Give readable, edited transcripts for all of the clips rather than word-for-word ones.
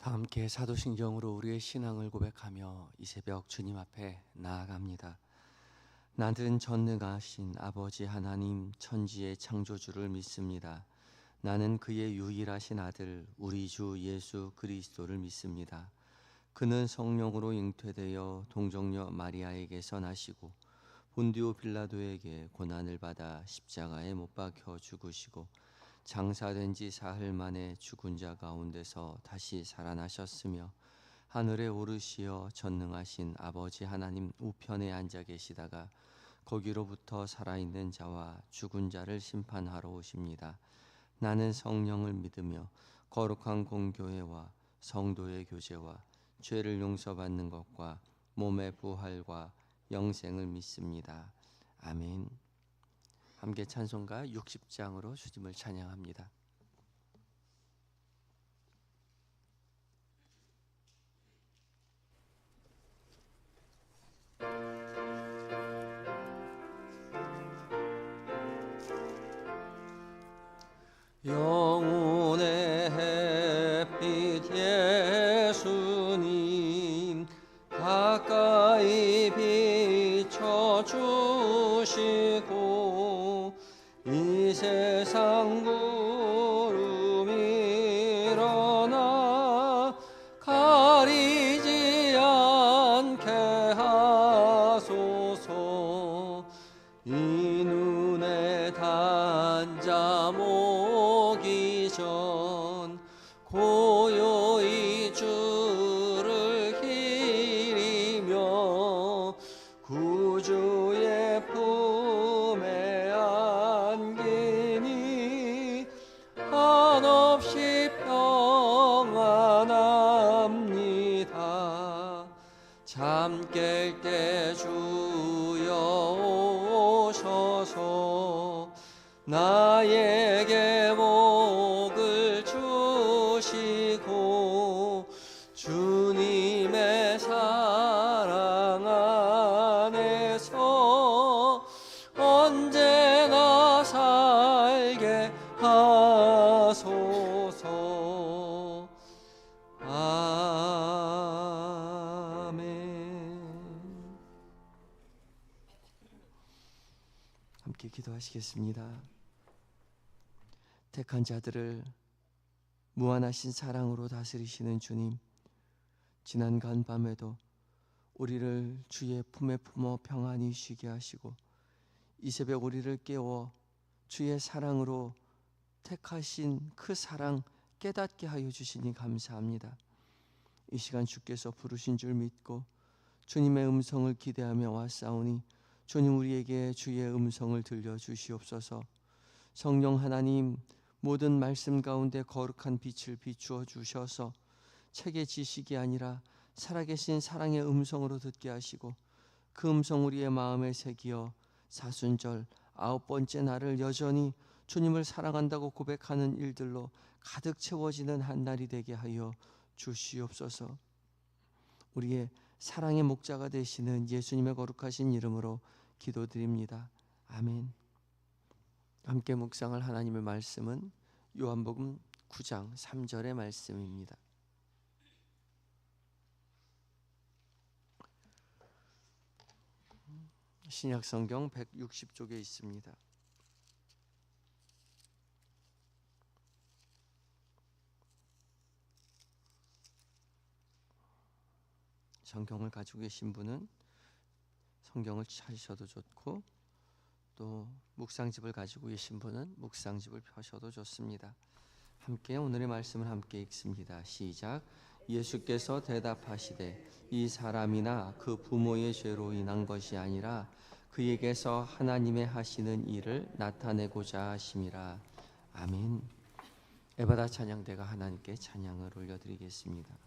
다 함께 사도신경으로 우리의 신앙을 고백하며 이 새벽 주님 앞에 나아갑니다. 나는 전능하신 아버지 하나님 천지의 창조주를 믿습니다. 나는 그의 유일하신 아들 우리 주 예수 그리스도를 믿습니다. 그는 성령으로 잉태되어 동정녀 마리아에게서 나시고 본디오 빌라도에게 고난을 받아 십자가에 못 박혀 죽으시고 장사된 지 사흘 만에 죽은 자 가운데서 다시 살아나셨으며 하늘에 오르시어 전능하신 아버지 하나님 우편에 앉아 계시다가 거기로부터 살아있는 자와 죽은 자를 심판하러 오십니다. 나는 성령을 믿으며 거룩한 공교회와 성도의 교제와 죄를 용서받는 것과 몸의 부활과 영생을 믿습니다. 아멘. 함께 찬송가 60장으로 주님을 찬양합니다. 영혼의 햇빛 예수님 가까이 비춰주시고 이 세상 구름 일어나 가리지 않게 하소서. 이 눈에 단자 모기 전 고요히 주를 기리며 구주의 품에 안기니 한없이 평안합니다. 잠 깰 때 주여 오셔서 나에게 복을 주시고 주님의 사랑 안에서 언제나 살게 하소서. 아멘. 함께 기도하시겠습니다. 택한 자들을 무한하신 사랑으로 다스리시는 주님, 지난 간밤에도 우리를 주의 품에 품어 평안히 쉬게 하시고 이 새벽 우리를 깨워 주의 사랑으로 택하신 그 사랑 깨닫게 하여 주시니 감사합니다. 이 시간 주께서 부르신 줄 믿고 주님의 음성을 기대하며 왔사오니 주님 우리에게 주의 음성을 들려주시옵소서. 성령 하나님, 모든 말씀 가운데 거룩한 빛을 비추어 주셔서 책의 지식이 아니라 살아계신 사랑의 음성으로 듣게 하시고 그 음성 우리의 마음에 새기어 사순절 9번째 날을 여전히 주님을 사랑한다고 고백하는 일들로 가득 채워지는 한 날이 되게 하여 주시옵소서. 우리의 사랑의 목자가 되시는 예수님의 거룩하신 이름으로 기도드립니다. 아멘. 함께 묵상할 하나님의 말씀은 요한복음 9장 3절의 말씀입니다. 신약성경 160쪽에 있습니다. 성경을 가지고 계신 분은 성경을 찾으셔도 좋고 또 묵상집을 가지고 계신 분은 묵상집을 펴셔도 좋습니다. 함께 오늘의 말씀을 함께 읽습니다. 시작. 예수께서 대답하시되 이 사람이나 그 부모의 죄로 인한 것이 아니라 그에게서 하나님의 하시는 일을 나타내고자 하심이라. 아멘. 에바다 찬양대가 하나님께 찬양을 올려드리겠습니다.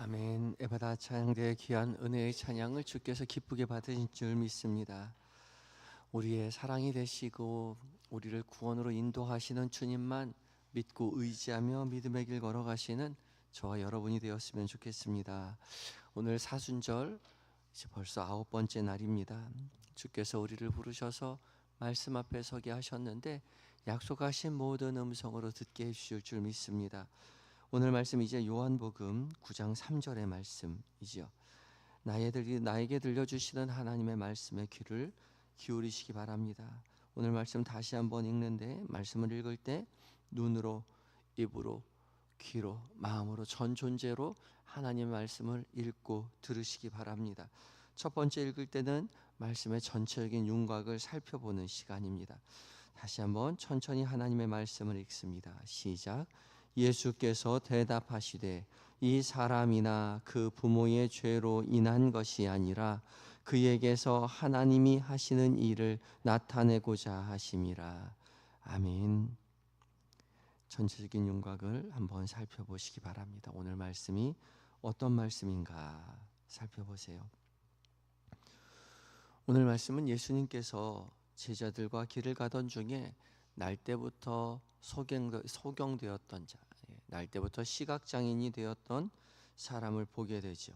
아멘. 에바다 찬양대의 귀한 은혜의 찬양을 주께서 기쁘게 받으신 줄 믿습니다. 우리의 사랑이 되시고 우리를 구원으로 인도하시는 주님만 믿고 의지하며 믿음의 길 걸어가시는 저와 여러분이 되었으면 좋겠습니다. 오늘 사순절 이제 벌써 9번째 날입니다. 주께서 우리를 부르셔서 말씀 앞에 서게 하셨는데 약속하신 모든 음성으로 듣게 해주실 줄 믿습니다. 오늘 말씀 이제 요한복음 9장 3절의 말씀이죠. 나에게 들려주시는 하나님의 말씀에 귀를 기울이시기 바랍니다. 오늘 말씀 다시 한번 읽는데 말씀을 읽을 때 눈으로, 입으로, 귀로, 마음으로 전 존재로 하나님의 말씀을 읽고 들으시기 바랍니다. 첫 번째 읽을 때는 말씀의 전체적인 윤곽을 살펴보는 시간입니다. 다시 한번 천천히 하나님의 말씀을 읽습니다. 시작. 예수께서 대답하시되 이 사람이나 그 부모의 죄로 인한 것이 아니라 그에게서 하나님이 하시는 일을 나타내고자 하심이라. 아멘. 전체적인 윤곽을 한번 살펴보시기 바랍니다. 오늘 말씀이 어떤 말씀인가 살펴보세요. 오늘 말씀은 예수님께서 제자들과 길을 가던 중에 날 때부터 소경되었던 자, 날 때부터 시각장애인이 되었던 사람을 보게 되죠.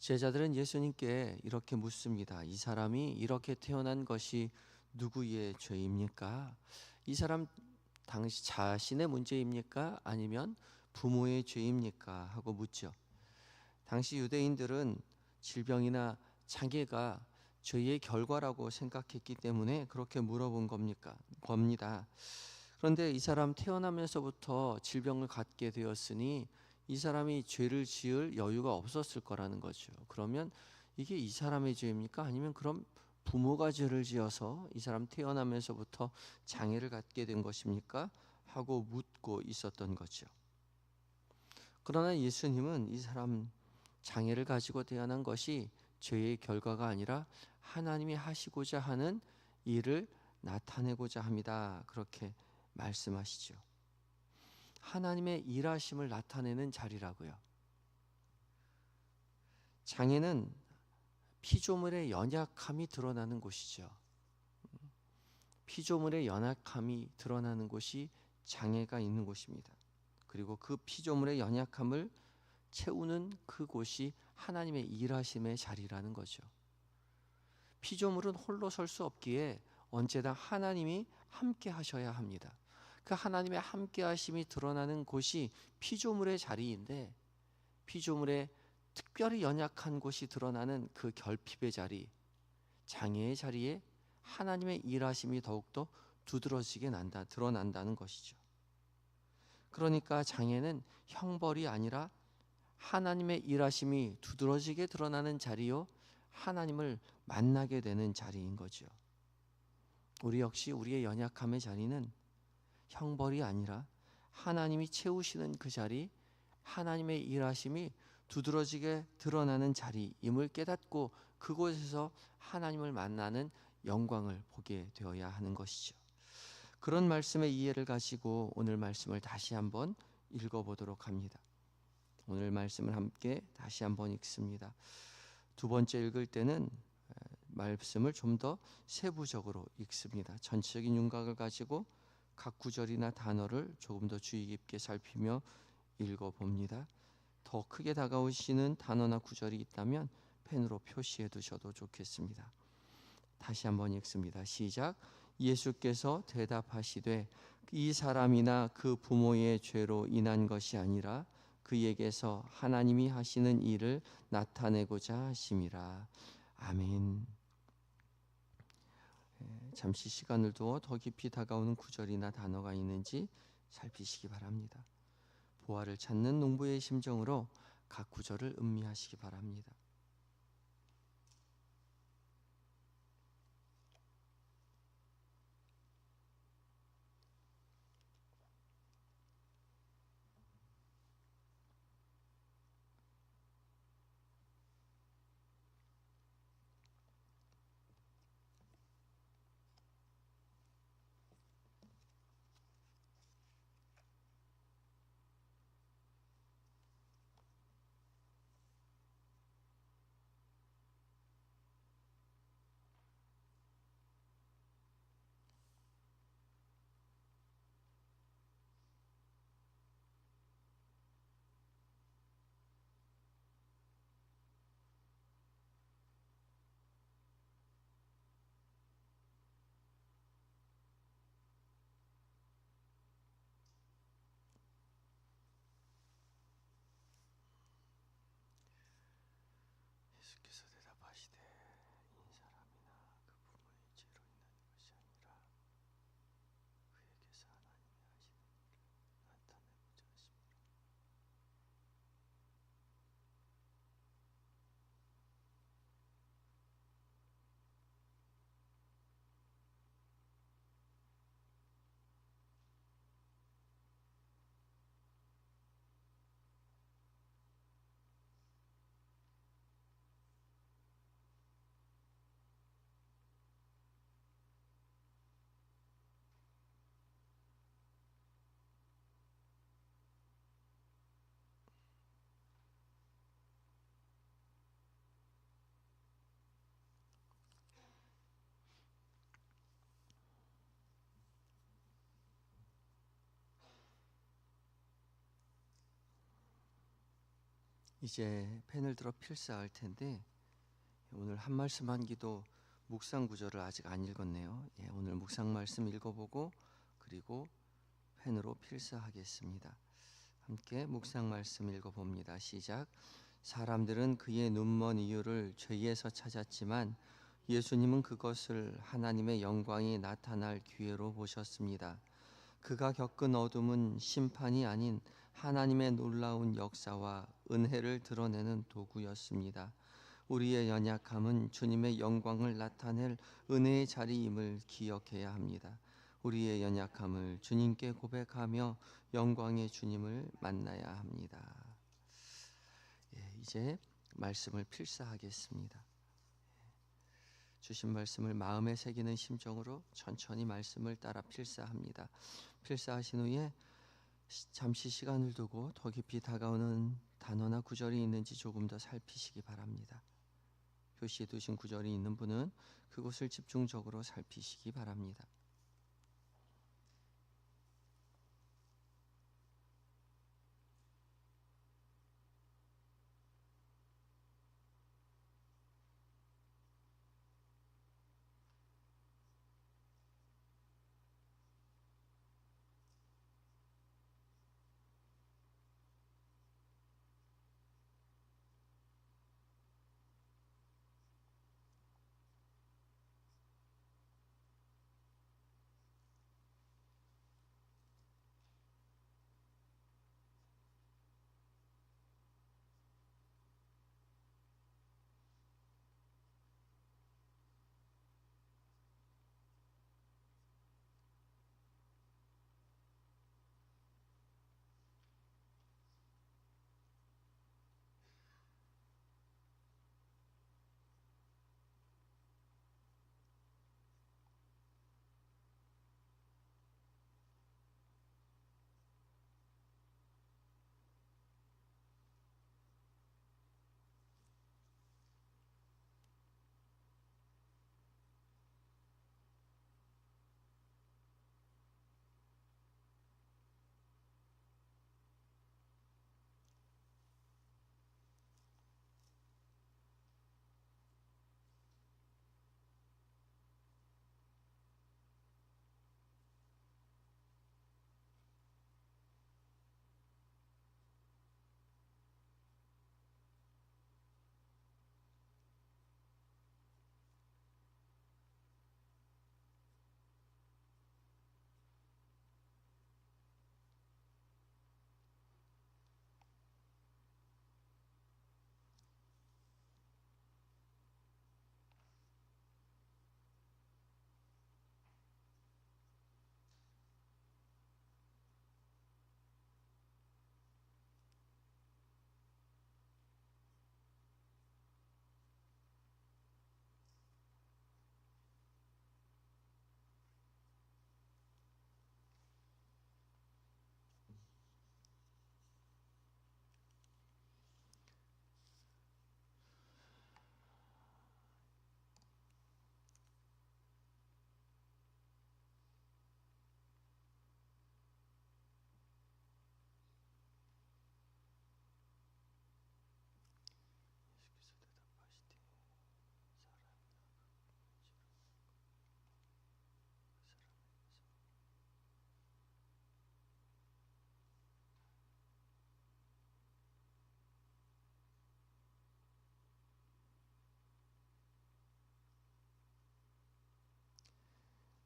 제자들은 예수님께 이렇게 묻습니다. 이 사람이 이렇게 태어난 것이 누구의 죄입니까? 이 사람 당시 자신의 문제입니까? 아니면 부모의 죄입니까? 하고 묻죠. 당시 유대인들은 질병이나 장애가 죄의 결과라고 생각했기 때문에 그렇게 물어본 겁니다. 그런데 이 사람 태어나면서부터 질병을 갖게 되었으니 이 사람이 죄를 지을 여유가 없었을 거라는 거죠. 그러면 이게 이 사람의 죄입니까? 아니면 그럼 부모가 죄를 지어서 이 사람 태어나면서부터 장애를 갖게 된 것입니까? 하고 묻고 있었던 거죠. 그러나 예수님은 이 사람 장애를 가지고 태어난 것이 죄의 결과가 아니라 하나님이 하시고자 하는 일을 나타내고자 합니다. 그렇게 말씀하시죠. 하나님의 일하심을 나타내는 자리라고요. 장애는 피조물의 연약함이 드러나는 곳이죠. 피조물의 연약함이 드러나는 곳이 장애가 있는 곳입니다. 그리고 그 피조물의 연약함을 채우는 그곳이 하나님의 일하심의 자리라는 거죠. 피조물은 홀로 설 수 없기에 언제나 하나님이 함께 하셔야 합니다. 그 하나님의 함께 하심이 드러나는 곳이 피조물의 자리인데, 피조물의 특별히 연약한 곳이 드러나는 그 결핍의 자리, 장애의 자리에 하나님의 일하심이 더욱더 두드러지게 드러난다는 것이죠. 그러니까 장애는 형벌이 아니라 하나님의 일하심이 두드러지게 드러나는 자리요, 하나님을 만나게 되는 자리인 거죠. 우리 역시 우리의 연약함의 자리는 형벌이 아니라 하나님이 채우시는 그 자리, 하나님의 일하심이 두드러지게 드러나는 자리임을 깨닫고 그곳에서 하나님을 만나는 영광을 보게 되어야 하는 것이죠. 그런 말씀의 이해를 가지고 오늘 말씀을 다시 한번 읽어보도록 합니다. 오늘 말씀을 함께 다시 한번 읽습니다. 두 번째 읽을 때는 말씀을 좀 더 세부적으로 읽습니다. 전체적인 윤곽을 가지고 각 구절이나 단어를 조금 더 주의 깊게 살피며 읽어봅니다. 더 크게 다가오시는 단어나 구절이 있다면 펜으로 표시해 두셔도 좋겠습니다. 다시 한번 읽습니다. 시작. 예수께서 대답하시되 이 사람이나 그 부모의 죄로 인한 것이 아니라 그에게서 하나님이 하시는 일을 나타내고자 하심이라. 아멘. 잠시 시간을 두어 더 깊이 다가오는 구절이나 단어가 있는지 살피시기 바랍니다. 보화를 찾는 농부의 심정으로 각 구절을 음미하시기 바랍니다. 이제 펜을 들어 필사할 텐데 오늘 한 말씀한 기도 묵상 구절을 아직 안 읽었네요. 오늘 묵상 말씀 읽어보고 그리고 펜으로 필사하겠습니다. 함께 묵상 말씀 읽어봅니다. 시작. 사람들은 그의 눈먼 이유를 죄에서 찾았지만 예수님은 그것을 하나님의 영광이 나타날 기회로 보셨습니다. 그가 겪은 어둠은 심판이 아닌 하나님의 놀라운 역사와 은혜를 드러내는 도구였습니다. 우리의 연약함은 주님의 영광을 나타낼 은혜의 자리임을 기억해야 합니다. 우리의 연약함을 주님께 고백하며 영광의 주님을 만나야 합니다. 이제 말씀을 필사하겠습니다. 주신 말씀을 마음에 새기는 심정으로 천천히 말씀을 따라 필사합니다. 필사하신 후에 잠시 시간을 두고 더 깊이 다가오는 단어나 구절이 있는지 조금 더 살피시기 바랍니다. 표시해 두신 구절이 있는 분은 그곳을 집중적으로 살피시기 바랍니다.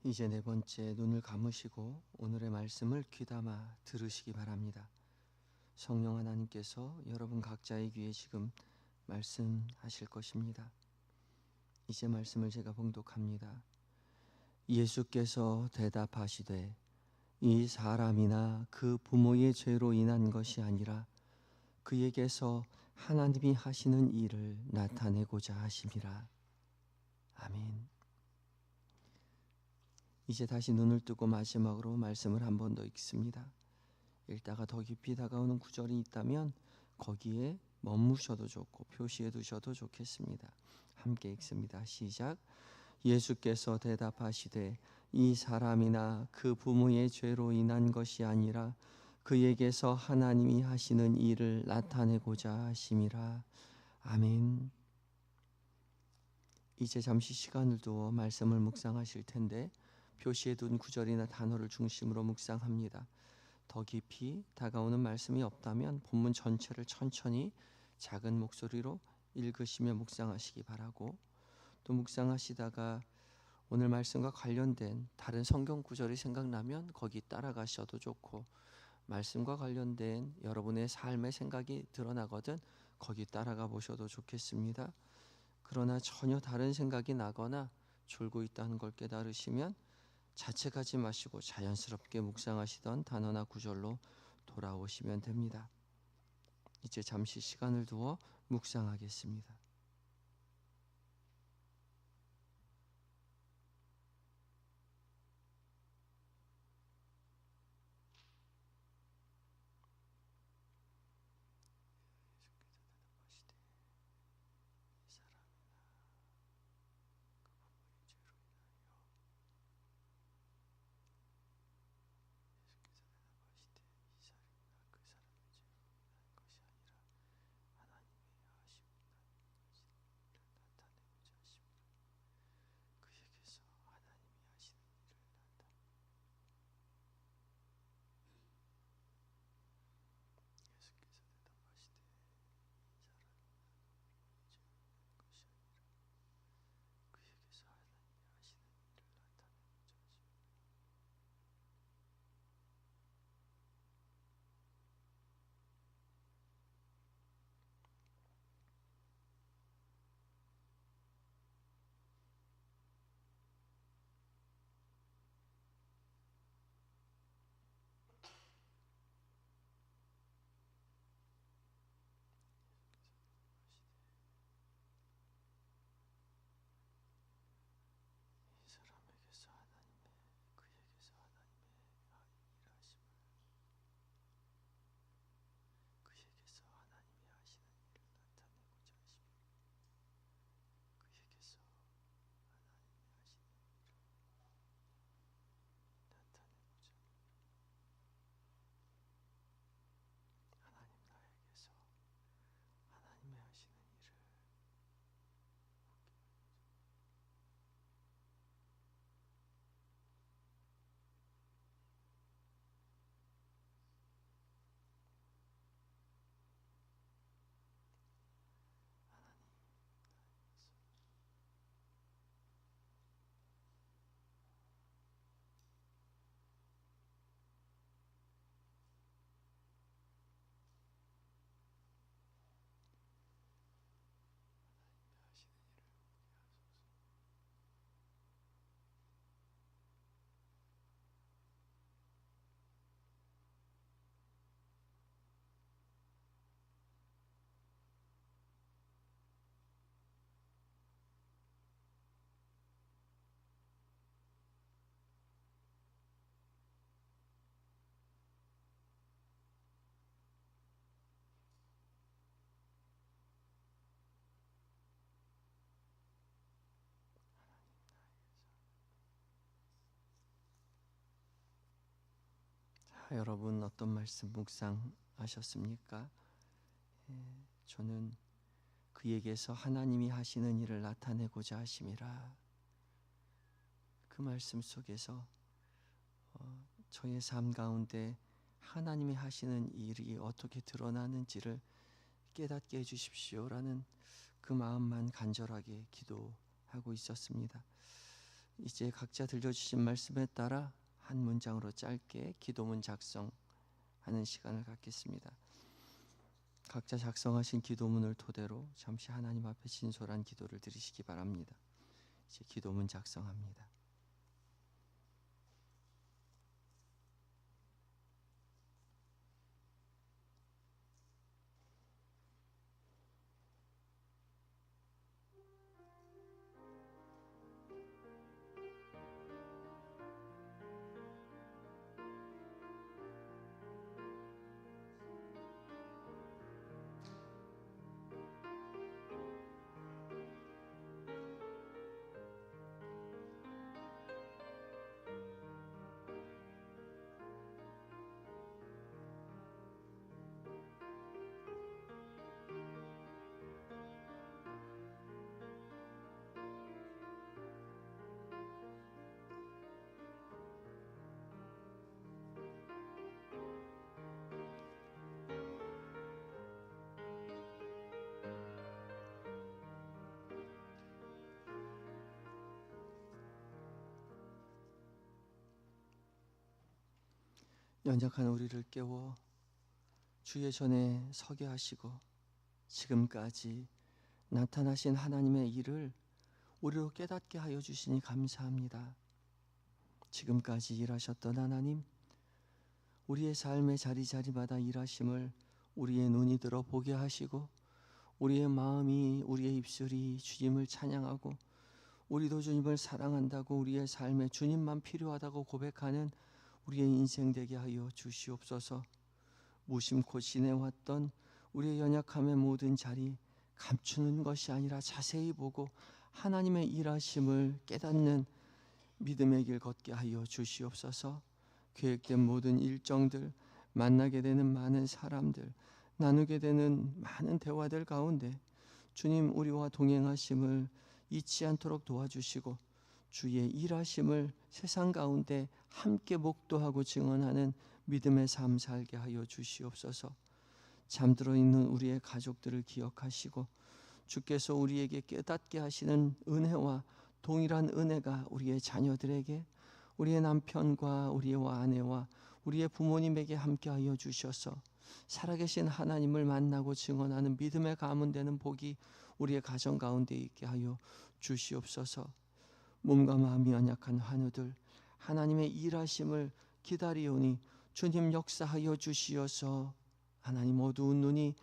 이제 네 번째, 눈을 감으시고 오늘의 말씀을 귀담아 들으시기 바랍니다. 성령 하나님께서 여러분 각자의 귀에 지금 말씀하실 것입니다. 이제 말씀을 제가 봉독합니다. 예수께서 대답하시되 이 사람이나 그 부모의 죄로 인한 것이 아니라 그에게서 하나님이 하시는 일을 나타내고자 하심이라. 아멘. 이제 다시 눈을 뜨고 마지막으로 말씀을 한 번 더 읽습니다. 읽다가 더 깊이 다가오는 구절이 있다면 거기에 머무셔도 좋고 표시해 두셔도 좋겠습니다. 함께 읽습니다. 시작. 예수께서 대답하시되 이 사람이나 그 부모의 죄로 인한 것이 아니라 그에게서 하나님이 하시는 일을 나타내고자 하심이라. 아멘. 이제 잠시 시간을 두어 말씀을 묵상하실 텐데 표시해 둔 구절이나 단어를 중심으로 묵상합니다. 더 깊이 다가오는 말씀이 없다면 본문 전체를 천천히 작은 목소리로 읽으시며 묵상하시기 바라고, 또 묵상하시다가 오늘 말씀과 관련된 다른 성경 구절이 생각나면 거기 따라가셔도 좋고, 말씀과 관련된 여러분의 삶의 생각이 드러나거든 거기 따라가 보셔도 좋겠습니다. 그러나 전혀 다른 생각이 나거나 졸고 있다는 걸 깨달으시면 자책하지 마시고 자연스럽게 묵상하시던 단어나 구절로 돌아오시면 됩니다. 이제 잠시 시간을 두어 묵상하겠습니다. 여러분 어떤 말씀 묵상하셨습니까? 저는 그에게서 하나님이 하시는 일을 나타내고자 하심이라. 그 말씀 속에서 저의 삶 가운데 하나님이 하시는 일이 어떻게 드러나는지를 깨닫게 해주십시오라는 그 마음만 간절하게 기도하고 있었습니다. 이제 각자 들려주신 말씀에 따라 한 문장으로 짧게 기도문 작성하는 시간을 갖겠습니다. 각자 작성하신 기도문을 토대로 잠시 하나님 앞에 진솔한 기도를 드리시기 바랍니다. 이제 기도문 작성합니다. 연약한 우리를 깨워 주의 전에 서게 하시고 지금까지 나타나신 하나님의 일을 우리로 깨닫게 하여 주시니 감사합니다. 지금까지 일하셨던 하나님, 우리의 삶의 자리자리마다 일하심을 우리의 눈이 들어 보게 하시고 우리의 마음이, 우리의 입술이 주님을 찬양하고 우리도 주님을 사랑한다고 우리의 삶에 주님만 필요하다고 고백하는 우리의 인생 되게 하여 주시옵소서. 무심코 지내왔던 우리의 연약함의 모든 자리 감추는 것이 아니라 자세히 보고 하나님의 일하심을 깨닫는 믿음의 길 걷게 하여 주시옵소서. 계획된 모든 일정들, 만나게 되는 많은 사람들, 나누게 되는 많은 대화들 가운데 주님 우리와 동행하심을 잊지 않도록 도와주시고 주의 일하심을 세상 가운데 함께 목도하고 증언하는 믿음의 삶 살게 하여 주시옵소서. 잠들어 있는 우리의 가족들을 기억하시고 주께서 우리에게 깨닫게 하시는 은혜와 동일한 은혜가 우리의 자녀들에게, 우리의 남편과 우리의 아내와 우리의 부모님에게 함께하여 주셔서 살아계신 하나님을 만나고 증언하는 믿음의 가문 되는 복이 우리의 가정 가운데 있게 하여 주시옵소서. 몸과 마음이 연약한 환우들 하나님의 일하심을 기다리오니 주님 역사하여 주시어서 하나님 어두운 눈이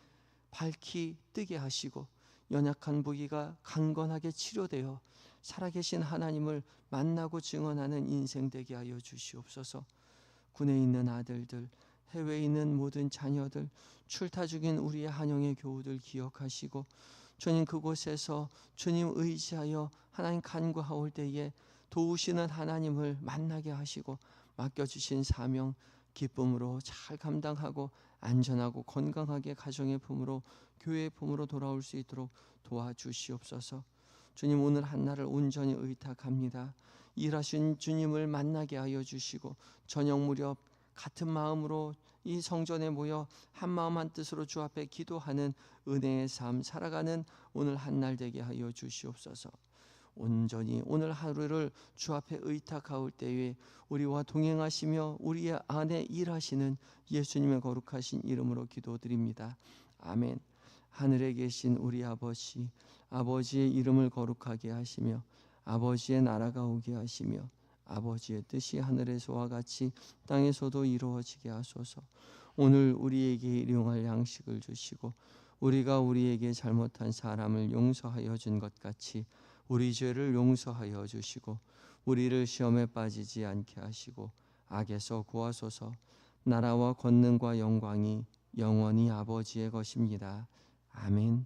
밝히 뜨게 하시고 연약한 부위가 강건하게 치료되어 살아계신 하나님을 만나고 증언하는 인생 되게 하여 주시옵소서. 군에 있는 아들들, 해외에 있는 모든 자녀들, 출타 중인 우리의 한영의 교우들 기억하시고 주님 그곳에서 주님 의지하여 하나님 간구하올 때에 도우시는 하나님을 만나게 하시고 맡겨주신 사명 기쁨으로 잘 감당하고 안전하고 건강하게 가정의 품으로 교회의 품으로 돌아올 수 있도록 도와주시옵소서. 주님 오늘 한날을 온전히 의탁합니다. 일하신 주님을 만나게 하여 주시고 저녁 무렵 같은 마음으로 이 성전에 모여 한 마음 한 뜻으로 주 앞에 기도하는 은혜의 삶 살아가는 오늘 한날 되게 하여 주시옵소서. 온전히 오늘 하루를 주 앞에 의탁하올 때에 우리와 동행하시며 우리의 안에 일하시는 예수님의 거룩하신 이름으로 기도드립니다. 아멘. 하늘에 계신 우리 아버지, 아버지의 이름을 거룩하게 하시며 아버지의 나라가 오게 하시며 아버지의 뜻이 하늘에서와 같이 땅에서도 이루어지게 하소서. 오늘 우리에게 일용할 양식을 주시고 우리가 우리에게 잘못한 사람을 용서하여 준 것 같이 우리 죄를 용서하여 주시고 우리를 시험에 빠지지 않게 하시고 악에서 구하소서. 나라와 권능과 영광이 영원히 아버지의 것입니다. 아멘.